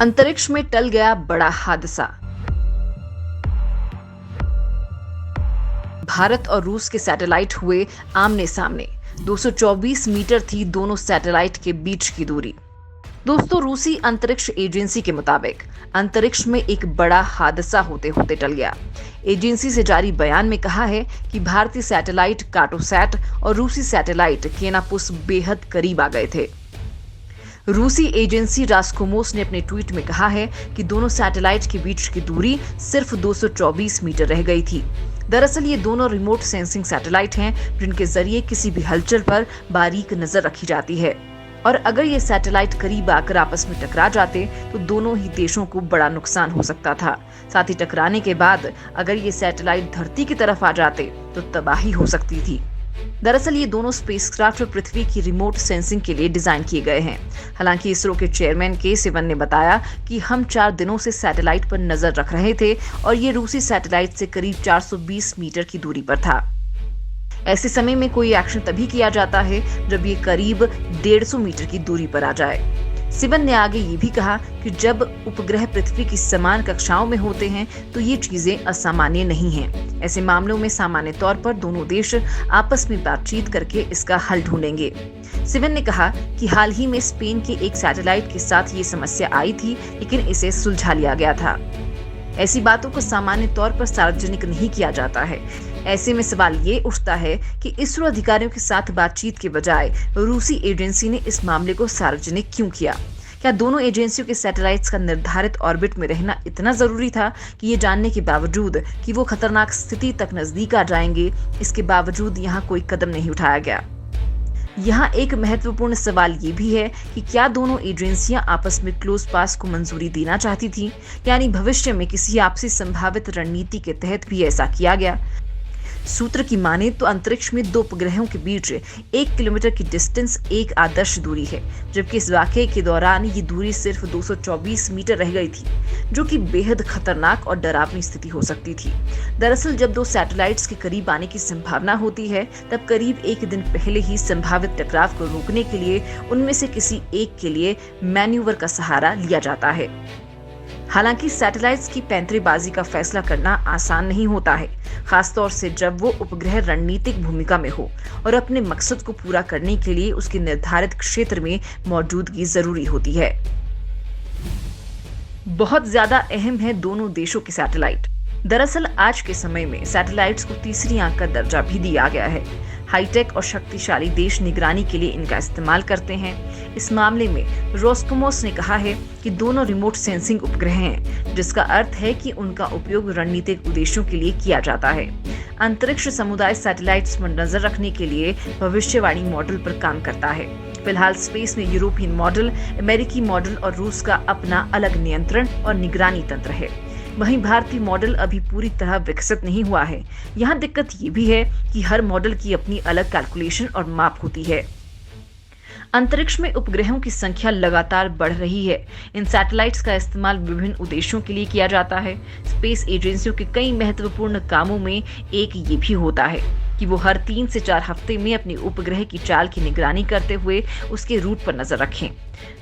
अंतरिक्ष में टल गया बड़ा हादसा। भारत और रूस के सैटेलाइट हुए आमने सामने। 224 मीटर थी दोनों सैटेलाइट के बीच की दूरी। दोस्तों, रूसी अंतरिक्ष एजेंसी के मुताबिक अंतरिक्ष में एक बड़ा हादसा होते होते टल गया। एजेंसी से जारी बयान में कहा है कि भारतीय सैटेलाइट कार्टोसैट और रूसी सैटेलाइट केनापुस बेहद करीब आ गए थे। रूसी एजेंसी रास्कोमोस ने अपने ट्वीट में कहा है कि दोनों सैटेलाइट के बीच की दूरी सिर्फ 224 मीटर रह गई थी। दरअसल ये दोनों रिमोट सेंसिंग सैटेलाइट हैं, जिनके जरिए किसी भी हलचल पर बारीक नजर रखी जाती है। और अगर ये सैटेलाइट करीब आकर आपस में टकरा जाते तो दोनों ही देशों को बड़ा नुकसान हो सकता था। साथ ही टकराने के बाद अगर ये सैटेलाइट धरती की तरफ आ जाते तो तबाही हो सकती थी। दरअसल ये दोनों स्पेसक्राफ्ट पृथ्वी की रिमोट सेंसिंग के लिए डिजाइन किए गए हैं। हालांकि इसरो के चेयरमैन के सिवन ने बताया कि हम 4 दिनों से सैटेलाइट पर नजर रख रहे थे और ये रूसी सैटेलाइट से करीब 420 मीटर की दूरी पर था। ऐसे समय में कोई एक्शन तभी किया जाता है जब ये करीब 150 मीटर की दूरी पर आ जाए। सिवन ने आगे ये भी कहा कि जब उपग्रह पृथ्वी की समान कक्षाओं में होते हैं तो ये चीजें असामान्य नहीं हैं। ऐसे मामलों में सामान्य तौर पर दोनों देश आपस में बातचीत करके इसका हल ढूंढेंगे। सिवन ने कहा कि हाल ही में स्पेन के एक सैटेलाइट के साथ ये समस्या आई थी, लेकिन इसे सुलझा लिया गया था। ऐसी बातों को सामान्य तौर पर सार्वजनिक नहीं किया जाता है। ऐसे में सवाल ये उठता है कि इसरो अधिकारियों के साथ बातचीत के बजाय रूसी एजेंसी ने इस मामले को सार्वजनिक क्यों किया? क्या दोनों एजेंसियों के सैटेलाइट्स का निर्धारित ऑर्बिट में रहना इतना जरूरी था कि ये जानने के बावजूद कि वो खतरनाक स्थिति तक नजदीक आ जाएंगे, इसके बावजूद यहाँ कोई कदम नहीं उठाया गया? यहाँ एक महत्वपूर्ण सवाल ये भी है कि क्या दोनों एजेंसियां आपस में क्लोज पास को मंजूरी देना चाहती थी, यानी भविष्य में किसी आपसी संभावित रणनीति के तहत भी ऐसा किया गया? सूत्र की माने तो अंतरिक्ष में 2 उपग्रहों के बीच 1 किलोमीटर की डिस्टेंस एक आदर्श दूरी है, जबकि इस वाकये के दौरान ये दूरी सिर्फ 224 मीटर रह गई थी, जो कि बेहद खतरनाक और डरावनी स्थिति हो सकती थी। दरअसल जब 2 सैटेलाइट्स के करीब आने की संभावना होती है, तब करीब 1 दिन पहले ही संभावित टकराव को रोकने के लिए उनमें से किसी एक के लिए मैन्यूवर का सहारा लिया जाता है। हालांकि सैटेलाइट्स की पैंतरेबाजी का फैसला करना आसान नहीं होता है, खासतौर से जब वो उपग्रह रणनीतिक भूमिका में हो और अपने मकसद को पूरा करने के लिए उसके निर्धारित क्षेत्र में मौजूदगी जरूरी होती है। बहुत ज्यादा अहम है दोनों देशों के सैटेलाइट। दरअसल आज के समय में सैटेलाइट्स को तीसरी आंख का दर्जा भी दिया गया है। हाईटेक और शक्तिशाली देश निगरानी के लिए इनका इस्तेमाल करते हैं। इस मामले में रोस्कोमोस ने कहा है कि दोनों रिमोट सेंसिंग उपग्रह हैं, जिसका अर्थ है कि उनका उपयोग रणनीतिक उद्देश्यों के लिए किया जाता है। अंतरिक्ष समुदाय सैटेलाइट्स पर नजर रखने के लिए भविष्यवाणी मॉडल पर काम करता है। फिलहाल स्पेस में यूरोपियन मॉडल, अमेरिकी मॉडल और रूस का अपना अलग नियंत्रण और निगरानी तंत्र है। वहीं भारतीय मॉडल अभी पूरी तरह विकसित नहीं हुआ है। यहाँ दिक्कत ये भी है कि हर मॉडल की अपनी अलग कैलकुलेशन और माप होती है। अंतरिक्ष में उपग्रहों की संख्या लगातार बढ़ रही है। इन सैटेलाइट्स का इस्तेमाल विभिन्न उद्देश्यों के लिए किया जाता है। स्पेस एजेंसियों के कई महत्वपूर्ण कामों में एक ये भी होता है कि वो हर 3 से 4 हफ्ते में अपने उपग्रह की चाल की निगरानी करते हुए उसके रूट पर नजर रखें।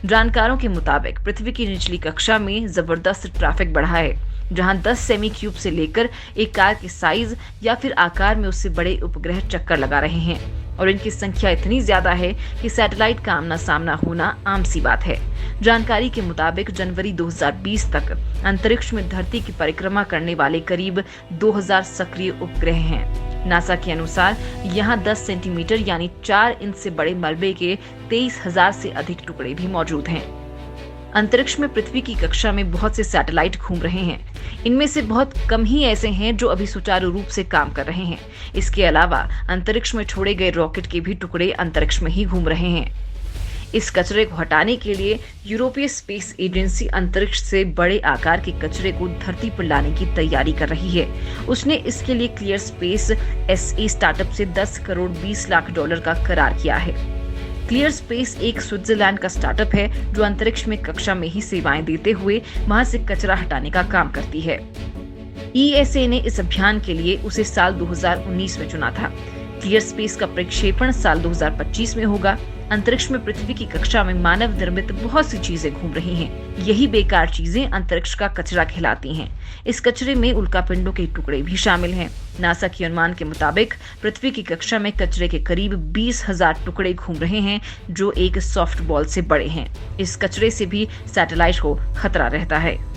जानकारों के मुताबिक पृथ्वी की निचली कक्षा में जबरदस्त ट्रैफिक बढ़ा है, जहां 10 सेमी क्यूब से लेकर एक कार के साइज या फिर आकार में उससे बड़े उपग्रह चक्कर लगा रहे हैं और इनकी संख्या इतनी ज्यादा है कि सैटेलाइट का आमना सामना होना आम सी बात है। जानकारी के मुताबिक जनवरी 2020 तक अंतरिक्ष में धरती की परिक्रमा करने वाले करीब 2000 सक्रिय उपग्रह हैं। नासा के अनुसार यहाँ 10 सेंटीमीटर यानी 4 इंच से बड़े मलबे के 23,000 से अधिक टुकड़े भी मौजूद हैं। अंतरिक्ष में पृथ्वी की कक्षा में बहुत से सैटेलाइट घूम रहे हैं। इनमें से बहुत कम ही ऐसे हैं जो अभी सुचारू रूप से काम कर रहे हैं। इसके अलावा अंतरिक्ष में छोड़े गए रॉकेट के भी टुकड़े अंतरिक्ष में ही घूम रहे हैं। इस कचरे को हटाने के लिए यूरोपीय स्पेस एजेंसी अंतरिक्ष से बड़े आकार के कचरे को धरती पर लाने की तैयारी कर रही है। उसने इसके लिए क्लियर स्पेस SA स्टार्टअप से $10 करोड़ 20 लाख का करार किया है। क्लियर स्पेस एक स्विट्जरलैंड का स्टार्टअप है जो अंतरिक्ष में कक्षा में ही सेवाएं देते हुए वहां से कचरा हटाने का काम करती है। ESA ने इस अभियान के लिए उसे साल 2019 में चुना था। क्लियर स्पेस का प्रक्षेपण साल 2025 में होगा। अंतरिक्ष में पृथ्वी की कक्षा में मानव निर्मित बहुत सी चीजें घूम रही हैं। यही बेकार चीजें अंतरिक्ष का कचरा कहलाती हैं। इस कचरे में उल्कापिंडों के टुकड़े भी शामिल हैं। नासा के अनुमान के मुताबिक पृथ्वी की कक्षा में कचरे के करीब 20,000 टुकड़े घूम रहे हैं, जो एक सॉफ्ट बॉल से बड़े हैं। इस कचरे से भी सैटेलाइट को खतरा रहता है।